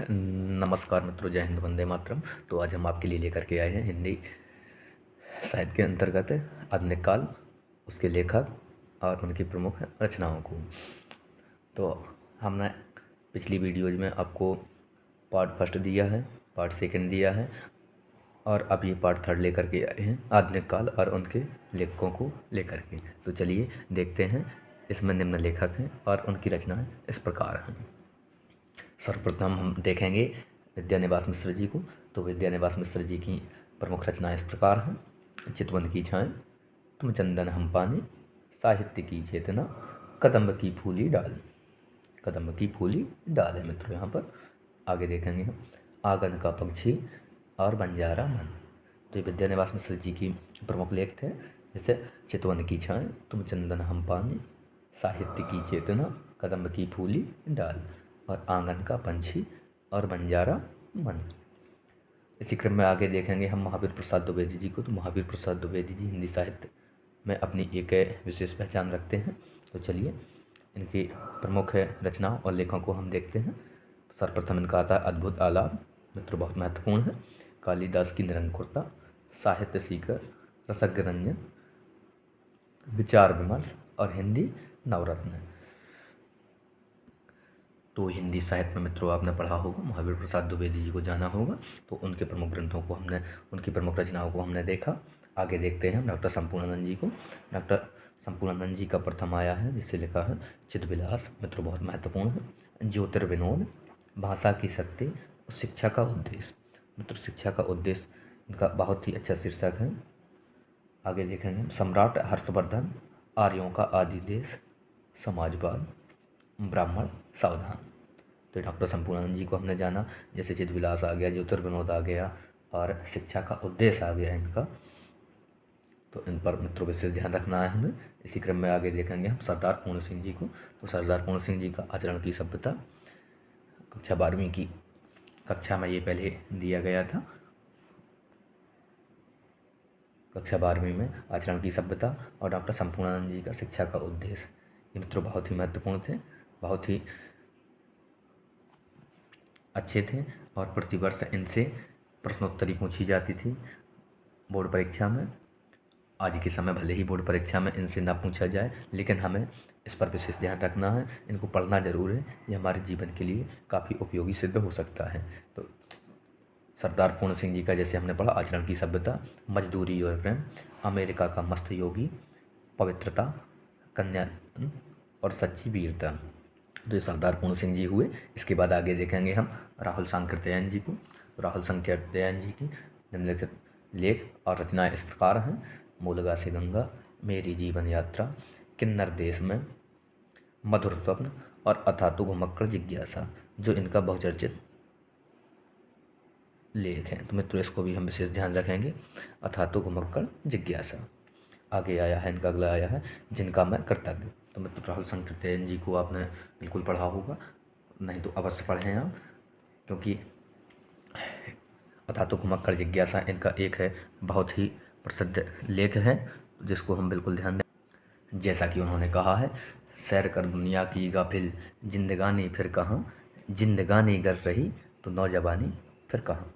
नमस्कार मित्रों, जय हिंद, वंदे मातरम। तो आज हम आपके लिए लेकर के आए हैं हिंदी साहित्य के अंतर्गत आधुनिक काल, उसके लेखक और उनकी प्रमुख रचनाओं को। तो हमने पिछली वीडियोज में आपको पार्ट फर्स्ट दिया है, पार्ट सेकंड दिया है और अब ये पार्ट थर्ड लेकर के आए हैं आधुनिक काल और उनके लेखकों को लेकर के। तो चलिए देखते हैं। इसमें निम्न लेखक हैं और उनकी रचनाएं इस प्रकार हैं। सर्वप्रथम हम देखेंगे विद्यानिवास मिश्र जी को। तो विद्यानिवास मिश्र जी की प्रमुख रचनाएं इस प्रकार हैं। चितवन की छाएं, तुम चंदन हम पानी, साहित्य की चेतना, कदम्ब की फूली डाल। कदम्ब की फूली डाल है मित्रों यहाँ पर। आगे देखेंगे हम आंगन का पक्षी और बंजारा मन। तो ये विद्यानिवास मिश्र जी की प्रमुख लेख थे, जैसे चितवन की छाएं, तुम चंदन हम पानी, साहित्य की चेतना, कदम्ब की फूली डाल और आंगन का पंछी और बंजारा मन। इसी क्रम में आगे देखेंगे हम महावीर प्रसाद द्विवेदी जी को। तो महावीर प्रसाद द्विवेदी जी हिंदी साहित्य में अपनी एक विशेष पहचान रखते हैं। तो चलिए इनकी प्रमुख रचनाओं और लेखों को हम देखते हैं। सर्वप्रथम इनका आता है अद्भुत आलाप, मित्रों बहुत महत्वपूर्ण है। कालिदास की निरंकुरता, साहित्य सीकर, रसज्ञ रंजन, विचार विमर्श और हिंदी नवरत्न। तो हिंदी साहित्य में मित्रों आपने पढ़ा होगा, महावीर प्रसाद द्विवेदी जी को जाना होगा। तो उनके प्रमुख ग्रंथों को हमने, उनकी प्रमुख रचनाओं को हमने देखा। आगे देखते हैं डॉक्टर संपूर्णानंद जी को। डॉक्टर संपूर्णानंद जी का प्रथम आया है जिससे लिखा है चित्तविलास, मित्रों बहुत महत्वपूर्ण है। ज्योतिर्विनोद, भाषा की शक्ति और शिक्षा का उद्देश्य। मित्रों शिक्षा का उद्देश्य इनका बहुत ही अच्छा शीर्षक है। आगे देखेंगे सम्राट हर्षवर्धन, आर्यों का आदि देश, समाजवाद, ब्राह्मण सावधान। तो डॉक्टर संपूर्णानंद जी को हमने जाना, जैसे चित्तविलास आ गया, ज्योतिर्विनोद आ गया और शिक्षा का उद्देश्य आ गया इनका। तो इन पर मित्रों विशेष ध्यान रखना है हमें। इसी क्रम में आगे देखेंगे हम सरदार पूर्ण सिंह जी को। तो सरदार पूर्ण सिंह जी का आचरण की सभ्यता, कक्षा 12वीं की कक्षा में ये पहले दिया गया था। कक्षा 12वीं में आचरण की सभ्यता और डॉक्टर संपूर्णानंद जी का शिक्षा का उद्देश्य, ये मित्रों बहुत ही महत्वपूर्ण थे, बहुत ही अच्छे थे और प्रतिवर्ष इनसे प्रश्नोत्तरी पूछी जाती थी बोर्ड परीक्षा में। आज के समय भले ही बोर्ड परीक्षा में इनसे ना पूछा जाए, लेकिन हमें इस पर विशेष ध्यान रखना है, इनको पढ़ना जरूर है। ये हमारे जीवन के लिए काफ़ी उपयोगी सिद्ध हो सकता है। तो सरदार पूर्ण सिंह जी का जैसे हमने पढ़ा, आचरण की सभ्यता, मजदूरी और प्रेम, अमेरिका का मस्त योगी, पवित्रता, कन्यादान और सच्ची वीरता। तो ये सरदार पूर्ण सिंह जी हुए। इसके बाद आगे देखेंगे हम राहुल सांकृत्यायन जी को। राहुल सांकृत्यायन जी की निम्नलिखित लेख और रचनाएं इस प्रकार हैं। मूलगा से गंगा, मेरी जीवन यात्रा, किन्नर देश में, मधुर स्वप्न और अथातु घुमक्कड़ जिज्ञासा, जो इनका बहुचर्चित लेख है। तो मित्रों इसको भी हम विशेष ध्यान रखेंगे। अथातु घुमक्कड़ जिज्ञासा। आगे आया है इनका, अगला आया है जिनका मैं कृतज्ञ। तो मित्र राहुल सांकृत्यायन जी को आपने बिल्कुल पढ़ा होगा, नहीं तो अवश्य पढ़ें आप, क्योंकि अथातु घुमक्कड़ जिज्ञासा इनका एक है बहुत ही प्रसिद्ध लेख है, जिसको हम बिल्कुल ध्यान दें। जैसा कि उन्होंने कहा है, सैर कर दुनिया की गाफिल, जिंदगानी फिर कहाँ, जिंदगानी गर रही तो नौजवानी फिर कहाँ।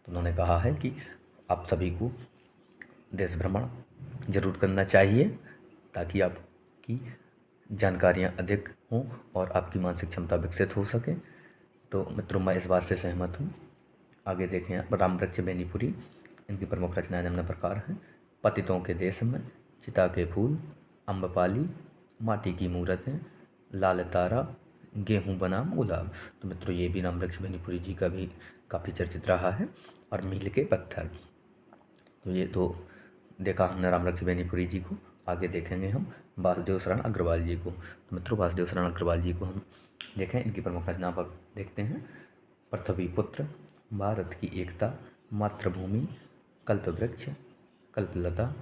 तो उन्होंने कहा है कि आप सभी को देश भ्रमण जरूर करना चाहिए, ताकि आपकी जानकारियाँ अधिक हों और आपकी मानसिक क्षमता विकसित हो सके। तो मित्रों मैं इस बात से सहमत हूँ। आगे देखें आप रामवृक्ष बेनीपुरी, इनकी प्रमुख रचनाएं निम्न प्रकार हैं। पतितों के देश में, चिता के फूल, अम्बपाली, माटी की मूरतें, लाल तारा, गेहूँ बनाम गुलाब। तो मित्रों ये भी रामवृक्ष बेनीपुरी जी का भी काफ़ी चर्चित रहा है। और मील के पत्थर। तो ये तो देखा हमने रामवृक्ष बेनीपुरी जी को। आगे देखेंगे हम वासुदेव शरण अग्रवाल जी को। तो मित्रों वासुदेव शरण अग्रवाल जी को हम देखें, इनकी प्रमुख रचना पर देखते हैं। पृथ्वी पुत्र, भारत की एकता, मातृभूमि, कल्पवृक्ष, कल्पलता,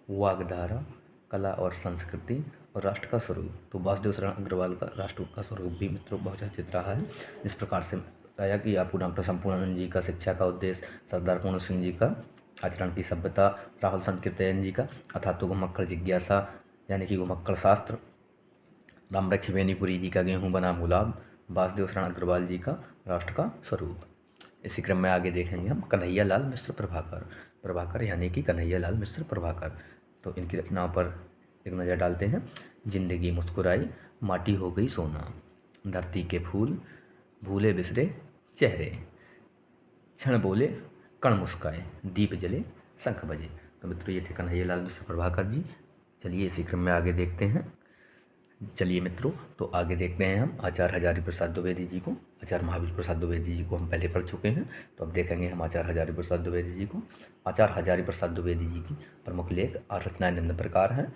वाग्धारा, कला और संस्कृति और राष्ट्र का स्वरूप। तो वासुदेव शरण अग्रवाल का राष्ट्र का स्वरूप भी मित्रों बहुत चर्चित रहा है। इस प्रकार से बताया कि आपको डॉक्टर संपूर्णानंद जी का शिक्षा का उद्देश्य, सरदार पूर्ण सिंह जी का आचरण की सभ्यता, राहुल सांकृत्यायन जी का अथातु घुमक्कड़ जिज्ञासा यानी कि घुमक्कड़ शास्त्र, रामवृक्ष बेनीपुरी जी का गेहूँ बनाम गुलाब वासुदेव शरण अग्रवाल जी का राष्ट्र का स्वरूप। इसी क्रम में आगे देखेंगे हम कन्हैया लाल मिश्र प्रभाकर। प्रभाकर यानी कि कन्हैया लाल मिश्र प्रभाकर। तो इनकी रचनाओं पर एक नज़र डालते हैं। जिंदगी मुस्कुराई, माटी हो गई सोना, धरती के फूल, भूले बिसरे चेहरे, क्षण बोले कण मुस्काए, दीप जले शंख बजे। तो मित्रों ये थे कन्हैया लाल मिश्र प्रभाकर जी। चलिए इसी क्रम में आगे देखते हैं। चलिए मित्रों, तो आगे देखते हैं हम आचार्य हजारी प्रसाद द्विवेदी जी को। आचार्य महावीर प्रसाद द्विवेदी जी को हम पहले पढ़ चुके हैं, तो अब देखेंगे हम आचार्य हजारी प्रसाद द्विवेदी जी को। आचार्य हजारी प्रसाद द्विवेदी जी की प्रमुख लेख और रचनाएं निम्न प्रकार हैं।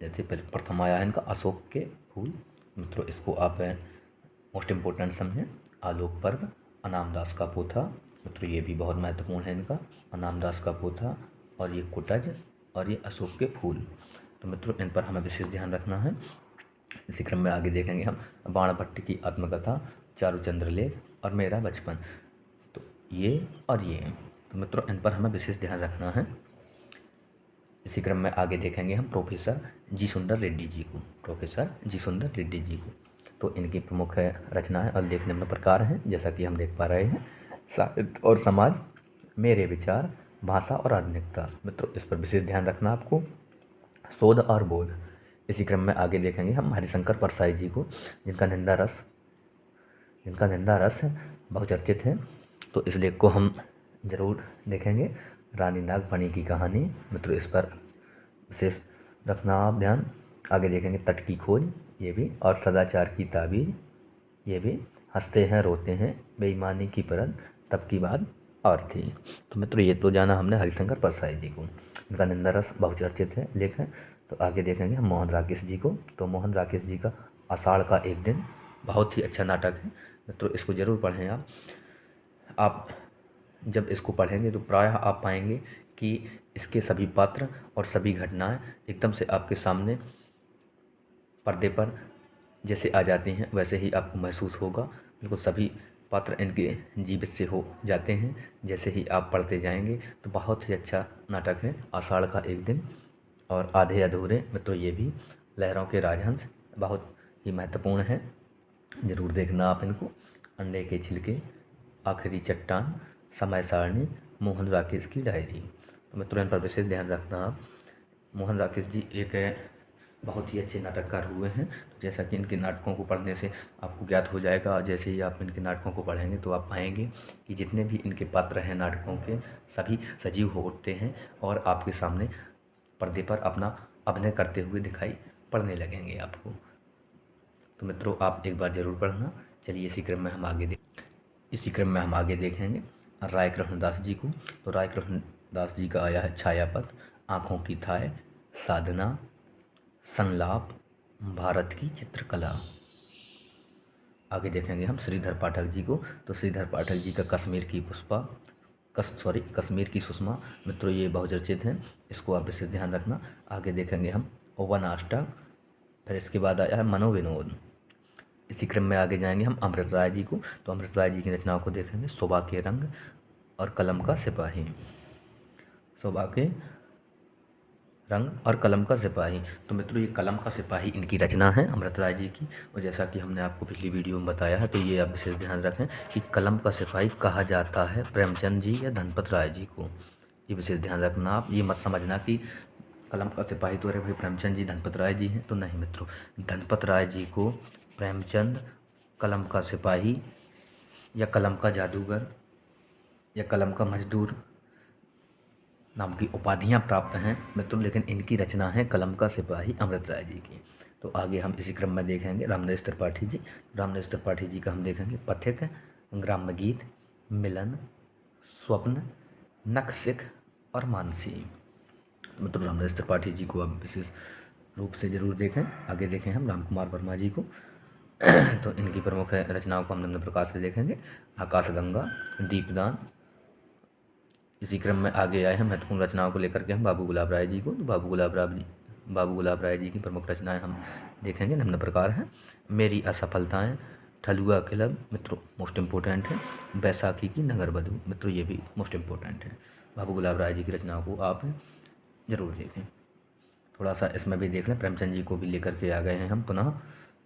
जैसे प्रथम आया है इनका अशोक के फूल। मित्रों इसको आप मोस्ट इम्पोर्टेंट समझें। आलोक पर्व, अनामदास का पोथा। मित्रों ये भी बहुत महत्वपूर्ण है इनका। अनामदास का पोथा और ये कुटज और ये अशोक के फूल। तो मित्रों इन पर हमें विशेष ध्यान रखना है। इसी क्रम में आगे देखेंगे हम बाणभट्ट की आत्मकथा, चारुचंद्र लेख और मेरा बचपन। तो ये और ये, तो मित्रों इन पर हमें विशेष ध्यान रखना है। इसी क्रम में आगे देखेंगे हम प्रोफेसर जी सुंदर रेड्डी जी को। प्रोफेसर जी सुंदर रेड्डी जी को, तो इनकी प्रमुख रचनाएं और लेख निम्न प्रकार हैं, जैसा कि हम देख पा रहे हैं। साहित्य और समाज, मेरे विचार, भाषा और आधुनिकता। मित्रों इस पर विशेष ध्यान रखना आपको। शोध और बोध। इसी क्रम में आगे देखेंगे हम हरिशंकर परसाई जी को, जिनका निंदा रस बहुचर्चित है। तो इस लेख को हम जरूर देखेंगे। रानी नागफणी की कहानी। मित्रों इस पर विशेष रखना आप ध्यान। आगे देखेंगे तट की खोज, ये भी, और सदाचार की ताबीर, ये भी। हंसते हैं रोते हैं, बेईमानी की परत, तब की बात और थी। तो मित्रों ये तो जाना हमने हरिशंकर परसाई जी को, इनका निंदा रस बहुचर्चित है लेख है। तो आगे देखेंगे हम मोहन राकेश जी को। तो मोहन राकेश जी का आषाढ़ का एक दिन बहुत ही अच्छा नाटक है। मित्रों इसको ज़रूर पढ़ें आप जब इसको पढ़ेंगे तो प्रायः आप पाएंगे कि इसके सभी पात्र और सभी घटनाएं एकदम से आपके सामने पर्दे पर जैसे आ जाती हैं, वैसे ही आपको महसूस होगा। बिल्कुल सभी पात्र इनके जीवित से हो जाते हैं जैसे ही आप पढ़ते जाएंगे। तो बहुत ही अच्छा नाटक है आषाढ़ का एक दिन। और आधे अधूरे। मित्रों ये भी लहरों के राजहंस बहुत ही महत्वपूर्ण है, ज़रूर देखना आप इनको। अंडे के छिलके, आखिरी चट्टान, समय सारणी, मोहन राकेश की डायरी। तो मित्रों इन पर विशेष ध्यान रखना आप। मोहन राकेश जी एक बहुत ही अच्छे नाटककार हुए हैं। तो जैसा कि इनके नाटकों को पढ़ने से आपको ज्ञात हो जाएगा, जैसे ही आप इनके नाटकों को पढ़ेंगे तो आप पाएंगे कि जितने भी इनके पात्र हैं नाटकों के, सभी सजीव हो उठते हैं और आपके सामने पर्दे पर अपना अभिनय करते हुए दिखाई पड़ने लगेंगे आपको। तो मित्रों आप एक बार ज़रूर पढ़ना। चलिए इसी क्रम में हम आगे देखेंगे राय कृष्णदास जी को। तो राय कृष्णदास जी का आया है छायापथ, आँखों की थाह, साधना, संलाप, भारत की चित्रकला। आगे देखेंगे हम श्रीधर पाठक जी को। तो श्रीधर पाठक जी का कश्मीर की सुषमा। मित्रों ये बहुचर्चित हैं, इसको आप विशेष ध्यान रखना। आगे देखेंगे हम वन अष्टक, फिर इसके बाद आया है मनोविनोद। इसी क्रम में आगे जाएंगे हम अमृत राय जी को। तो अमृत राय जी की रचनाओं को देखेंगे। शोभा के रंग और कलम का सिपाही। शोभा के रंग और कलम का सिपाही। तो मित्रों ये कलम का सिपाही इनकी रचना है अमृत राय जी की। और जैसा कि हमने आपको पिछली वीडियो में बताया है, तो ये आप विशेष ध्यान रखें कि कलम का सिपाही कहा जाता है प्रेमचंद जी या धनपत राय जी को। ये विशेष ध्यान रखना आप। ये मत समझना कि कलम का सिपाही तो अरे भाई प्रेमचंद जी धनपत राय जी हैं, तो नहीं मित्रों। धनपत राय जी को प्रेमचंद, कलम का सिपाही या कलम का जादूगर या कलम का मजदूर नाम की उपाधियाँ प्राप्त हैं मित्रों, लेकिन इनकी रचना है कलम का सिपाही अमृत राय जी की। तो आगे हम इसी क्रम में देखेंगे रामनरेश त्रिपाठी जी। रामनरेश त्रिपाठी जी का हम देखेंगे पथिक, ग्राम्य गीत, मिलन, स्वप्न, नखशिख और मानसी। मित्रों रामनरेश त्रिपाठी जी को अब विशेष रूप से ज़रूर देखें। आगे देखें हम राम कुमार वर्मा जी को। तो इनकी प्रमुख रचनाओं को हम निम्न प्रकार से देखेंगे। आकाशगंगा, दीपदान। इसी क्रम में आगे आए हैं महत्वपूर्ण रचनाओं को लेकर के हम बाबू गुलाब राय जी को। तो बाबू गुलाब राय जी की प्रमुख रचनाएं हम देखेंगे, निम्न प्रकार हैं। मेरी असफलताएं, ठलुआ क्लब। मित्रों मोस्ट इम्पोर्टेंट है। बैसाखी की नगर बधू। मित्रों ये भी मोस्ट इम्पोर्टेंट है। बाबू गुलाब राय जी की रचनाओं को आप ज़रूर देखें। थोड़ा सा इसमें भी देख लें, प्रेमचंद जी को भी लेकर के आ गए हैं हम पुनः।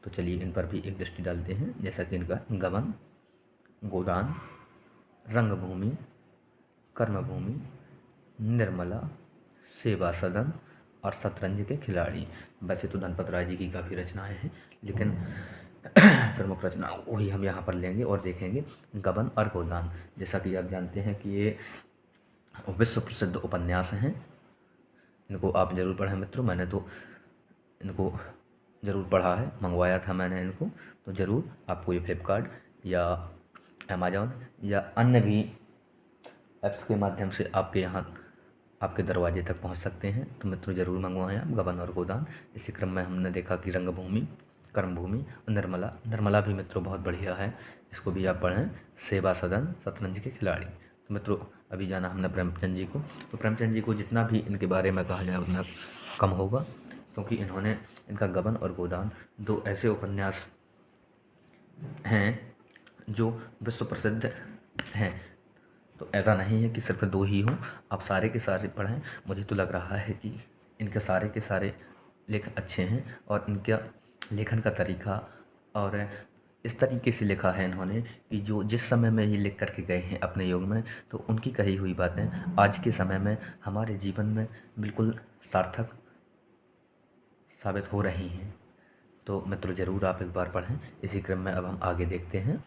तो चलिए इन पर भी एक दृष्टि डालते हैं, जैसा कि इनका गबन, गोदान, रंगभूमि, कर्मभूमि, निर्मला, सेवा सदन और शतरंज के खिलाड़ी। वैसे तो धनपत राय जी की काफ़ी रचनाएं हैं, लेकिन प्रमुख रचनाओं को ही हम यहाँ पर लेंगे और देखेंगे। गबन और गोदान, जैसा कि आप जानते हैं कि ये विश्व प्रसिद्ध उपन्यास हैं। इनको आप ज़रूर पढ़ें मित्रों, मैंने तो इनको ज़रूर पढ़ा है, मंगवाया था मैंने इनको, तो ज़रूर आपको ये फ्लिपकार्ट या अमेज़ॉन या अन्य भी ऐप्स के माध्यम से आपके यहाँ, आपके दरवाजे तक पहुँच सकते हैं। तो मित्रों ज़रूर मंगवाएं आप गबन और गोदान। इसी क्रम में हमने देखा कि रंगभूमि, कर्मभूमि और निर्मला भी मित्रों बहुत बढ़िया है, इसको भी आप पढ़ें। सेवा सदन, शतरंज के खिलाड़ी। तो मित्रों अभी जाना हमने प्रेमचंद जी को, तो प्रेमचंद जी को जितना भी इनके बारे में कहा जाए उतना कम होगा, क्योंकि इन्होंने, इनका गबन और गोदान दो ऐसे उपन्यास हैं जो विश्व प्रसिद्ध हैं। तो ऐसा नहीं है कि सिर्फ दो ही हों, आप सारे के सारे पढ़ें। मुझे तो लग रहा है कि इनके सारे के सारे लेख अच्छे हैं, और इनका लेखन का तरीका और इस तरीके से लिखा है इन्होंने कि जो जिस समय में ये लिख करके गए हैं अपने युग में, तो उनकी कही हुई बातें आज के समय में हमारे जीवन में बिल्कुल सार्थक साबित हो रही हैं। तो मित्रों ज़रूर आप एक बार पढ़ें। इसी क्रम में अब हम आगे देखते हैं।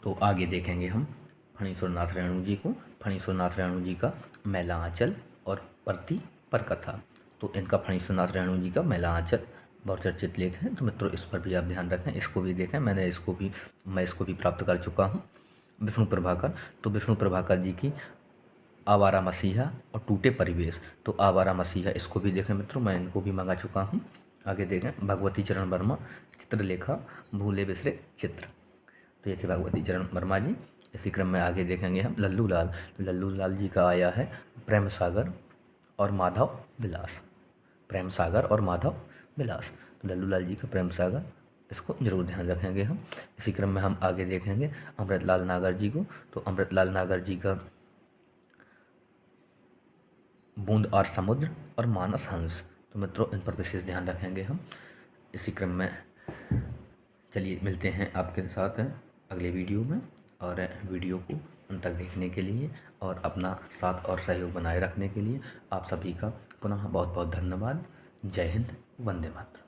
तो आगे देखेंगे हम फणीश्वर नाथ रेणु जी को। फणीश्वर नाथ रेणु जी का मैला आंचल और परती पर कथा। तो इनका फणीश्वर नाथ रेणु जी का मैला आंचल बहुत चर्चित लेख है, तो मित्रों इस पर भी आप ध्यान रखें, इसको भी देखें। मैं इसको भी प्राप्त कर चुका हूँ। विष्णु प्रभाकर, तो विष्णु प्रभाकर जी की आवारा मसीहा और टूटे परिवेश। तो आवारा मसीहा इसको भी देखें मित्रों, मैं इनको भी मंगा चुका हूँ। आगे देखें भगवती चरण वर्मा, चित्रलेखा, भूले बिसरे चित्र। तो ये थे भगवती चरण वर्मा जी। इसी क्रम में आगे देखेंगे हम लल्लू लाल। तो लल्लू लाल जी का आया है प्रेम सागर और माधव विलास। प्रेम सागर और माधव विलास, तो लल्लू लाल जी का प्रेम सागर, इसको जरूर ध्यान रखेंगे हम। इसी क्रम में हम आगे देखेंगे अमृतलाल नागर जी को। तो अमृतलाल नागर जी का बूंद और समुद्र और मानस हंस। तो मित्रों इन पर विशेष ध्यान रखेंगे हम। इसी क्रम में चलिए मिलते हैं आपके साथ अगले वीडियो में, और वीडियो को अंत तक देखने के लिए और अपना साथ और सहयोग बनाए रखने के लिए आप सभी का पुनः बहुत बहुत धन्यवाद। जय हिंद, वंदे मातरम।